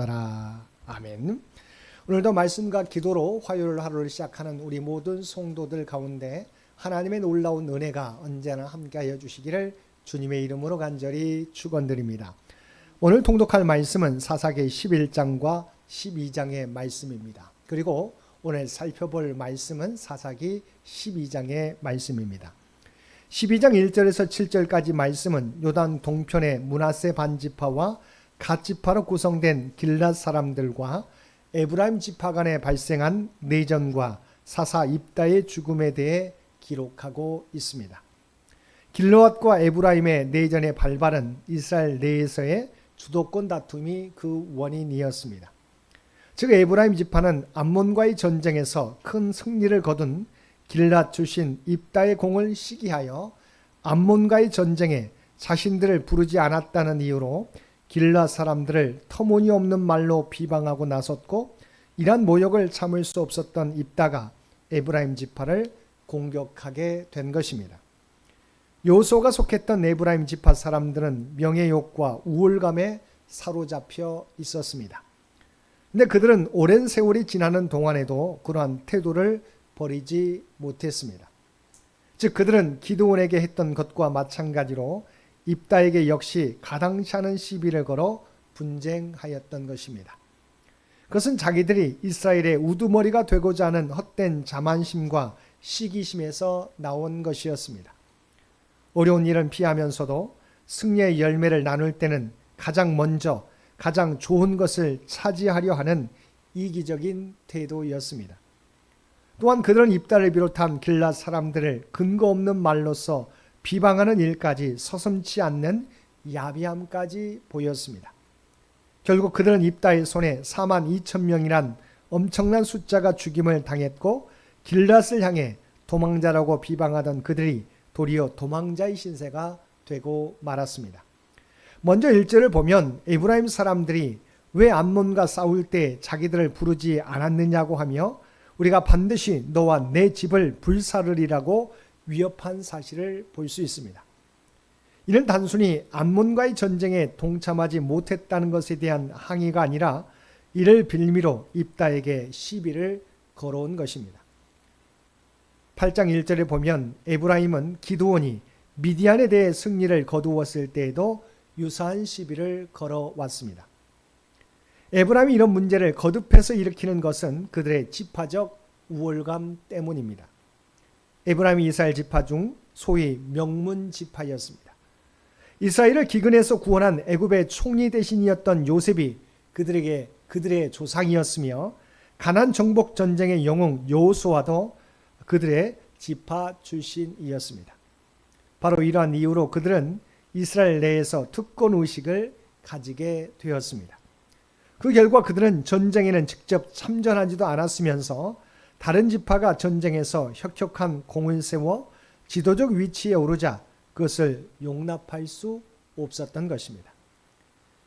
되었더라. 아멘. 오늘도 말씀과 기도로 화요일 하루를 시작하는 우리 모든 성도들 가운데 하나님의 놀라운 은혜가 언제나 함께하여 주시기를 주님의 이름으로 간절히 축원드립니다. 오늘 통독할 말씀은 사사기 11장과 12장의 말씀입니다. 그리고 오늘 살펴볼 말씀은 사사기 12장의 말씀입니다. 12장 1절에서 7절까지 말씀은 요단 동편의 므낫세 반지파와 갓 지파로 구성된 길앗 사람들과 에브라임 지파 간에 발생한 내전과 사사 입다의 죽음에 대해 기록하고 있습니다. 길르앗과 에브라임의 내전의 발발은 이스라엘 내에서의 주도권 다툼이 그 원인이었습니다. 즉 에브라임 지파는 암몬과의 전쟁에서 큰 승리를 거둔 길앗 출신 입다의 공을 시기하여 암몬과의 전쟁에 자신들을 부르지 않았다는 이유로 길앗 사람들을 터무니없는 말로 비방하고 나섰고, 이러한 모욕을 참을 수 없었던 입다가 에브라임 지파를 공격하게 된 것입니다. 여호수아가 속했던 에브라임 지파 사람들은 명예욕과 우월감에 사로잡혀 있었습니다. 근데 그들은 오랜 세월이 지나는 동안에도 그러한 태도를 버리지 못했습니다. 즉 그들은 기드온에게 했던 것과 마찬가지로 입다에게 역시 가당치 않은 시비를 걸어 분쟁하였던 것입니다. 그것은 자기들이 이스라엘의 우두머리가 되고자 하는 헛된 자만심과 시기심에서 나온 것이었습니다. 어려운 일은 피하면서도 승리의 열매를 나눌 때는 가장 먼저 가장 좋은 것을 차지하려 하는 이기적인 태도였습니다. 또한 그들은 입다를 비롯한 길앗 사람들을 근거 없는 말로써 비방하는 일까지 서슴지 않는 야비함까지 보였습니다. 결국 그들은 입다의 손에 42,000명이란 엄청난 숫자가 죽임을 당했고, 길앗을 향해 도망자라고 비방하던 그들이 도리어 도망자의 신세가 되고 말았습니다. 먼저 1절을 보면 에브라임 사람들이 왜 암몬과 싸울 때 자기들을 부르지 않았느냐고 하며 우리가 반드시 너와 내 집을 불사르리라고 위협한 사실을 볼 수 있습니다. 이는 단순히 암몬과의 전쟁에 동참하지 못했다는 것에 대한 항의가 아니라 이를 빌미로 입다에게 시비를 걸어온 것입니다. 8장 1절에 보면 에브라임은 기드온이 미디안에 대해 승리를 거두었을 때에도 유사한 시비를 걸어왔습니다. 에브라임이 이런 문제를 거듭해서 일으키는 것은 그들의 지파적 우월감 때문입니다. 에브라임이 이스라엘 지파 중 소위 명문 지파였습니다. 이스라엘을 기근에서 구원한 애굽의 총리 대신이었던 요셉이 그들의 조상이었으며, 가나안 정복 전쟁의 영웅 여호수아도 그들의 지파 출신이었습니다. 바로 이러한 이유로 그들은 이스라엘 내에서 특권 의식을 가지게 되었습니다. 그 결과 그들은 전쟁에는 직접 참전하지도 않았으면서 다른 지파가 전쟁에서 혁혁한 공을 세워 지도적 위치에 오르자 그것을 용납할 수 없었던 것입니다.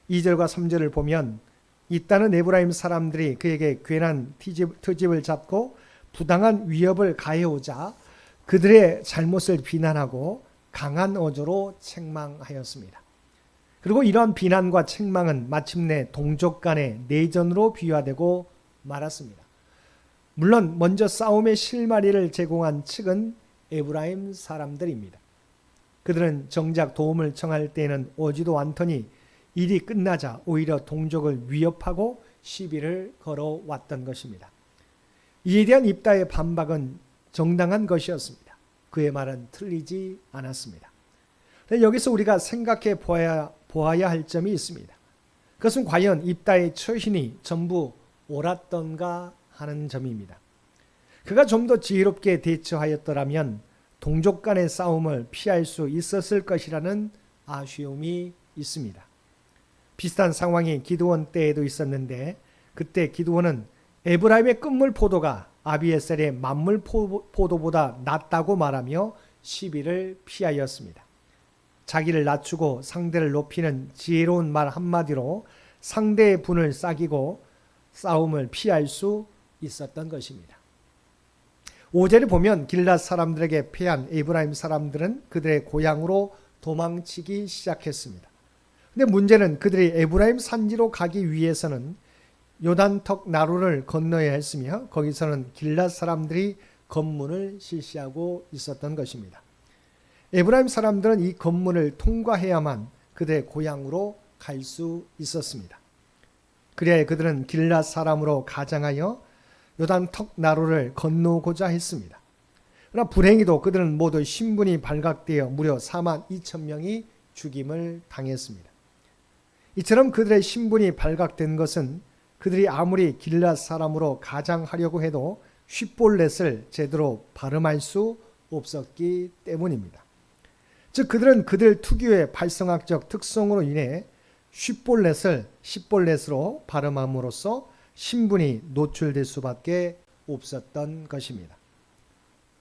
2절과 3절을 보면 이따는 에브라임 사람들이 그에게 괜한 트집을 잡고 부당한 위협을 가해오자 그들의 잘못을 비난하고 강한 어조로 책망하였습니다. 그리고 이러한 비난과 책망은 마침내 동족 간의 내전으로 비화되고 말았습니다. 물론 먼저 싸움의 실마리를 제공한 측은 에브라임 사람들입니다. 그들은 정작 도움을 청할 때에는 오지도 않더니 일이 끝나자 오히려 동족을 위협하고 시비를 걸어왔던 것입니다. 이에 대한 입다의 반박은 정당한 것이었습니다. 그의 말은 틀리지 않았습니다. 여기서 우리가 생각해 보아야 할 점이 있습니다. 그것은 과연 입다의 처신이 전부 옳았던가 하는 점입니다. 그가 좀 더 지혜롭게 대처하였더라면 동족 간의 싸움을 피할 수 있었을 것이라는 아쉬움이 있습니다. 비슷한 상황이 기드온 때에도 있었는데, 그때 기드온은 에브라임의 끝물 포도가 아비에셀의 만물 포도보다 낫다고 말하며 시비를 피하였습니다. 자기를 낮추고 상대를 높이는 지혜로운 말 한마디로 상대의 분을 싸기고 싸움을 피할 수 있었던 것입니다. 5절에 보면 길앗 사람들에게 패한 에브라임 사람들은 그들의 고향으로 도망치기 시작했습니다. 근데 문제는 그들이 에브라임 산지로 가기 위해서는 요단턱 나루를 건너야 했으며 거기서는 길앗 사람들이 검문을 실시하고 있었던 것입니다. 에브라임 사람들은 이 검문을 통과해야만 그들의 고향으로 갈 수 있었습니다. 그래야 그들은 길앗 사람으로 가장하여 요단턱 나루를 건너고자 했습니다. 그러나 불행히도 그들은 모두 신분이 발각되어 무려 4만 2천 명이 죽임을 당했습니다. 이처럼 그들의 신분이 발각된 것은 그들이 아무리 길앗 사람으로 가장하려고 해도 쉿볼렛을 제대로 발음할 수 없었기 때문입니다. 즉 그들은 그들 특유의 발성학적 특성으로 인해 쉿볼렛을 십볼렛으로 발음함으로써 신분이 노출될 수밖에 없었던 것입니다.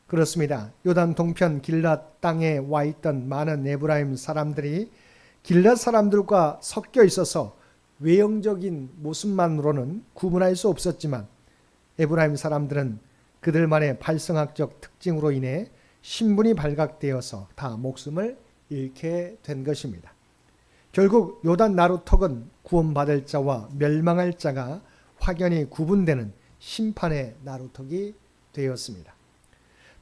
그렇습니다. 요단 동편 길앗 땅에 와 있던 많은 에브라임 사람들이 길앗 사람들과 섞여 있어서 외형적인 모습만으로는 구분할 수 없었지만 에브라임 사람들은 그들만의 발성학적 특징으로 인해 신분이 발각되어서 다 목숨을 잃게 된 것입니다. 결국 요단 나루턱은 구원받을 자와 멸망할 자가 확연히 구분되는 심판의 나루턱이 되었습니다.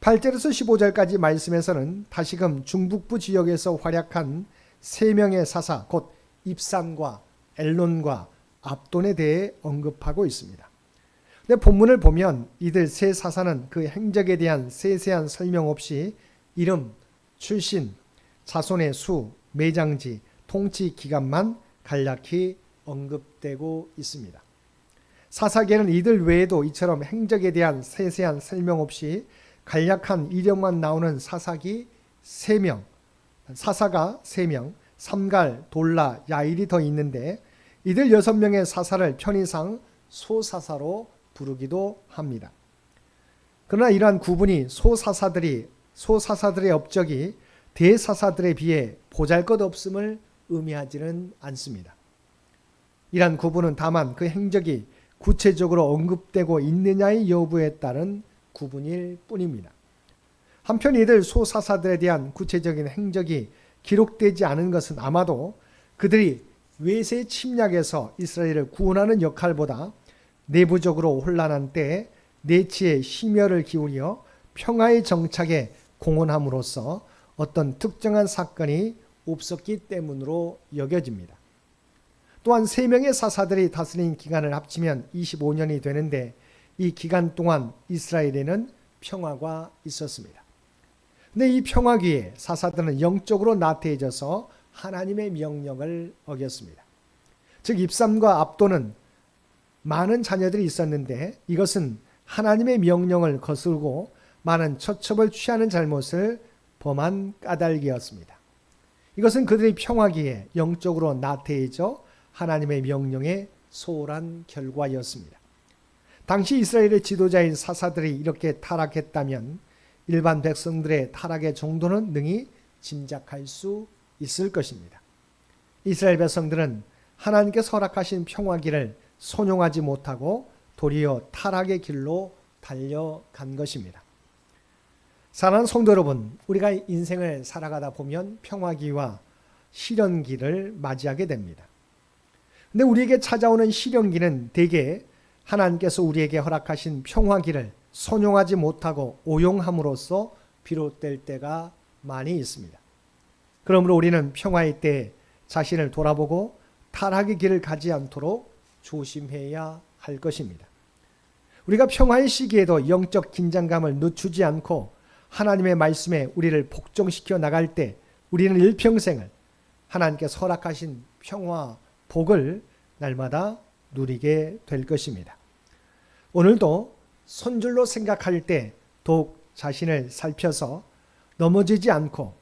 8절에서 15절까지 말씀에서는 다시금 중북부 지역에서 활약한 세 명의 사사 곧 입산과 엘론과 압돈에 대해 언급하고 있습니다. 근데 본문을 보면 이들 세 사사는 그 행적에 대한 세세한 설명 없이 이름, 출신, 자손의 수, 매장지, 통치 기간만 간략히 언급되고 있습니다. 사사계는 이들 외에도 이처럼 행적에 대한 세세한 설명 없이 간략한 이름만 나오는 사사가 3명, 삼갈, 돌라, 야일이 더 있는데 이들 6명의 사사를 편의상 소사사로 부르기도 합니다. 그러나 이러한 구분이 소사사들의 업적이 대사사들에 비해 보잘것없음을 의미하지는 않습니다. 이러한 구분은 다만 그 행적이 구체적으로 언급되고 있느냐의 여부에 따른 구분일 뿐입니다. 한편 이들 소사사들에 대한 구체적인 행적이 기록되지 않은 것은 아마도 그들이 외세 침략에서 이스라엘을 구원하는 역할보다 내부적으로 혼란한 때에 내치의 심혈을 기울여 평화의 정착에 공헌함으로써 어떤 특정한 사건이 없었기 때문으로 여겨집니다. 또한 3명의 사사들이 다스린 기간을 합치면 25년이 되는데 이 기간 동안 이스라엘에는 평화가 있었습니다. 근데 이 평화기에 사사들은 영적으로 나태해져서 하나님의 명령을 어겼습니다. 즉 입삼과 압도는 많은 자녀들이 있었는데 이것은 하나님의 명령을 거스르고 많은 처첩을 취하는 잘못을 범한 까닭이었습니다. 이것은 그들의 평화기에 영적으로 나태해져 하나님의 명령에 소홀한 결과였습니다. 당시 이스라엘의 지도자인 사사들이 이렇게 타락했다면 일반 백성들의 타락의 정도는 능히 짐작할 수 있을 것입니다. 이스라엘 백성들은 하나님께서 허락하신 평화기를 선용하지 못하고 도리어 타락의 길로 달려간 것입니다. 사랑하는 성도 여러분, 우리가 인생을 살아가다 보면 평화기와 시련기를 맞이하게 됩니다. 근데 우리에게 찾아오는 시련기는 대개 하나님께서 우리에게 허락하신 평화기를 선용하지 못하고 오용함으로써 비롯될 때가 많이 있습니다. 그러므로 우리는 평화의 때에 자신을 돌아보고 타락의 길을 가지 않도록 조심해야 할 것입니다. 우리가 평화의 시기에도 영적 긴장감을 늦추지 않고 하나님의 말씀에 우리를 복종시켜 나갈 때 우리는 일평생을 하나님께서 허락하신 평화, 복을 날마다 누리게 될 것입니다. 오늘도 손줄로 생각할 때 더욱 자신을 살펴서 넘어지지 않고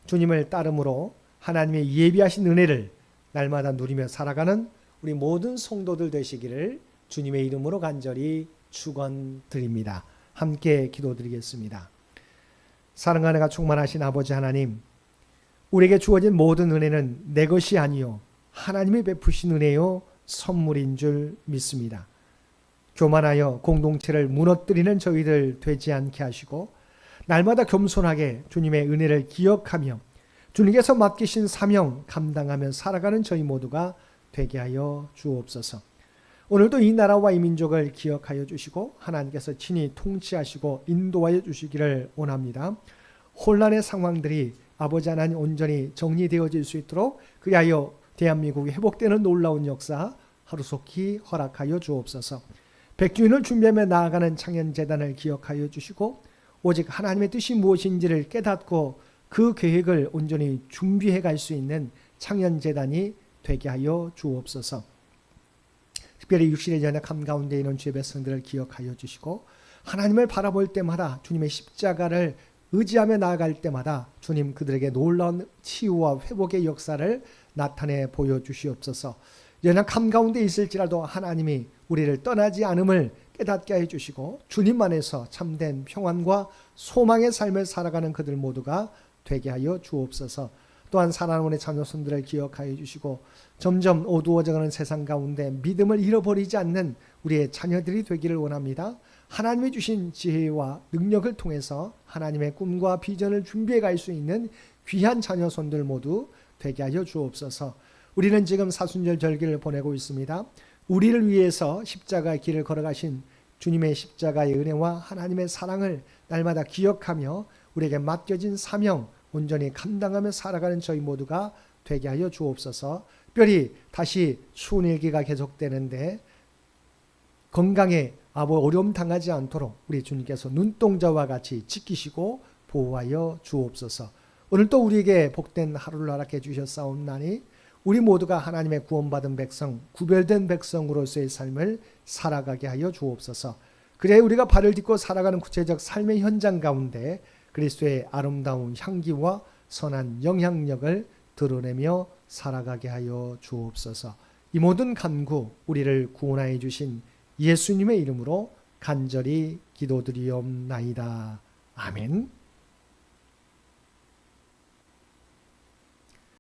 주님을 따름으로 하나님의 예비하신 은혜를 날마다 누리며 살아가는 우리 모든 성도들 되시기를 주님의 이름으로 간절히 축원드립니다. 함께 기도드리겠습니다. 사랑과 은혜가 충만하신 아버지 하나님, 우리에게 주어진 모든 은혜는 내 것이 아니요 하나님이 베푸신 은혜요 선물인 줄 믿습니다. 교만하여 공동체를 무너뜨리는 저희들 되지 않게 하시고 날마다 겸손하게 주님의 은혜를 기억하며 주님께서 맡기신 사명 감당하며 살아가는 저희 모두가 되게 하여 주옵소서. 오늘도 이 나라와 이 민족을 기억하여 주시고 하나님께서 친히 통치하시고 인도하여 주시기를 원합니다. 혼란의 상황들이 아버지 하나님 온전히 정리되어질 수 있도록 그리하여 대한민국이 회복되는 놀라운 역사 하루속히 허락하여 주옵소서. 백주인을 준비하며 나아가는 창현재단을 기억하여 주시고 오직 하나님의 뜻이 무엇인지를 깨닫고 그 계획을 온전히 준비해 갈 수 있는 창현재단이 되게 하여 주옵소서. 특별히 육신의 연약함 가운데 있는 주의 백성들을 기억하여 주시고 하나님을 바라볼 때마다 주님의 십자가를 의지하며 나아갈 때마다 주님 그들에게 놀라운 치유와 회복의 역사를 나타내 보여주시옵소서. 연약함 가운데 있을지라도 하나님이 우리를 떠나지 않음을 깨닫게 해주시고 주님 안에서 참된 평안과 소망의 삶을 살아가는 그들 모두가 되게 하여 주옵소서. 또한 사랑하는 자녀손들을 기억하여 주시고 점점 어두워져가는 세상 가운데 믿음을 잃어버리지 않는 우리의 자녀들이 되기를 원합니다. 하나님이 주신 지혜와 능력을 통해서 하나님의 꿈과 비전을 준비해 갈 수 있는 귀한 자녀손들 모두 되게 하여 주옵소서. 우리는 지금 사순절 절기를 보내고 있습니다. 우리를 위해서 십자가의 길을 걸어가신 주님의 십자가의 은혜와 하나님의 사랑을 날마다 기억하며 우리에게 맡겨진 사명 온전히 감당하며 살아가는 저희 모두가 되게 하여 주옵소서. 특별히 다시 추운 일기가 계속되는데 건강에 어려움 당하지 않도록 우리 주님께서 눈동자와 같이 지키시고 보호하여 주옵소서. 오늘 또 우리에게 복된 하루를 허락해 주셨사옵나니 우리 모두가 하나님의 구원받은 백성, 구별된 백성으로서의 삶을 살아가게 하여 주옵소서. 그래야 우리가 발을 딛고 살아가는 구체적 삶의 현장 가운데 그리스도의 아름다운 향기와 선한 영향력을 드러내며 살아가게 하여 주옵소서. 이 모든 간구 우리를 구원하여 주신 예수님의 이름으로 간절히 기도드리옵나이다. 아멘.